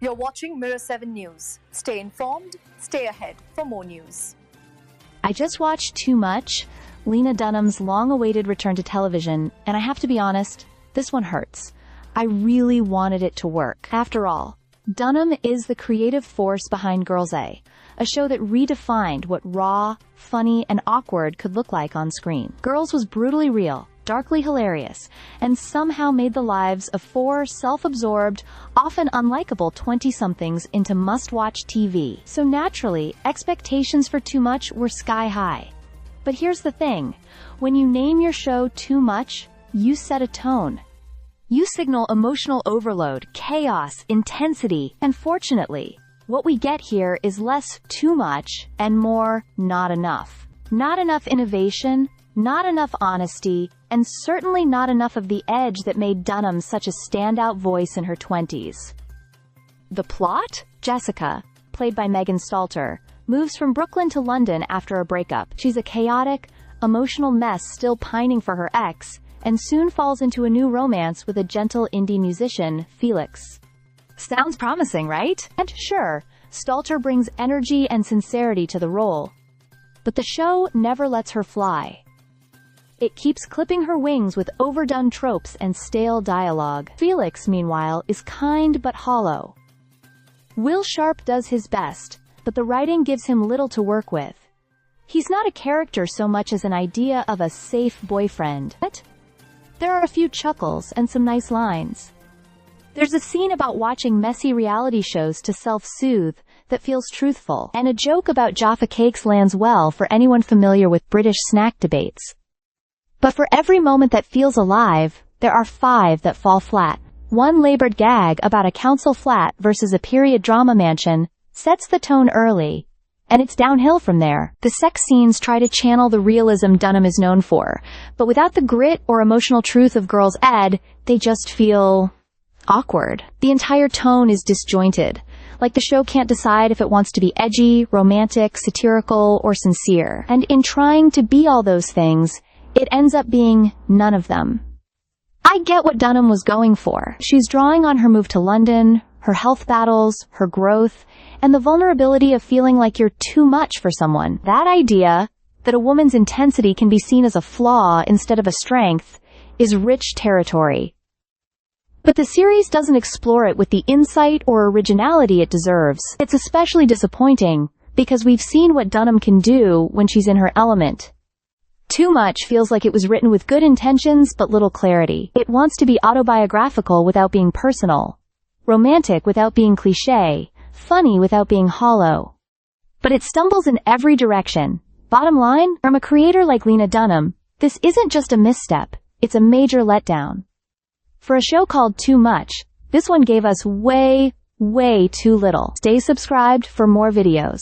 You're watching Mirror 7 News. Stay informed, stay ahead for more news. I just watched Too Much, Lena Dunham's long-awaited return to television, and I have to be honest, this one hurts. I really wanted it to work. After all, Dunham is the creative force behind Girls A show that redefined what raw, funny, and awkward could look like on screen. Girls was brutally real, darkly hilarious, and somehow made the lives of four self-absorbed, often unlikable 20-somethings into must-watch TV. So naturally, expectations for Too Much were sky high. But here's the thing. When you name your show Too Much, you set a tone. You signal emotional overload, chaos, intensity, and fortunately, what we get here is less too much and more not enough. Not enough innovation, not enough honesty, and certainly not enough of the edge that made Dunham such a standout voice in her 20s. The plot? Jessica, played by Megan Stalter, moves from Brooklyn to London after a breakup. She's a chaotic, emotional mess still pining for her ex, and soon falls into a new romance with a gentle indie musician, Felix. Sounds promising, right? And sure, Stalter brings energy and sincerity to the role. But the show never lets her fly. It keeps clipping her wings with overdone tropes and stale dialogue. Felix, meanwhile, is kind but hollow. Will Sharp does his best, but the writing gives him little to work with. He's not a character so much as an idea of a safe boyfriend. But there are a few chuckles and some nice lines. There's a scene about watching messy reality shows to self-soothe that feels truthful, and a joke about Jaffa Cakes lands well for anyone familiar with British snack debates. But for every moment that feels alive, there are 5 that fall flat. One labored gag about a council flat versus a period drama mansion sets the tone early, and it's downhill from there. The sex scenes try to channel the realism Dunham is known for, but without the grit or emotional truth of Girls Ed, they just feel awkward. The entire tone is disjointed, like the show can't decide if it wants to be edgy, romantic, satirical, or sincere. And in trying to be all those things, it ends up being none of them. I get what Dunham was going for. She's drawing on her move to London, her health battles, her growth, and the vulnerability of feeling like you're too much for someone. That idea, that a woman's intensity can be seen as a flaw instead of a strength, is rich territory. But the series doesn't explore it with the insight or originality it deserves. It's especially disappointing, because we've seen what Dunham can do when she's in her element. Too Much feels like it was written with good intentions but little clarity. It wants to be autobiographical without being personal, romantic without being cliché, funny without being hollow. But it stumbles in every direction. Bottom line, from a creator like Lena Dunham, this isn't just a misstep, it's a major letdown. For a show called Too Much, this one gave us way too little. Stay subscribed for more videos.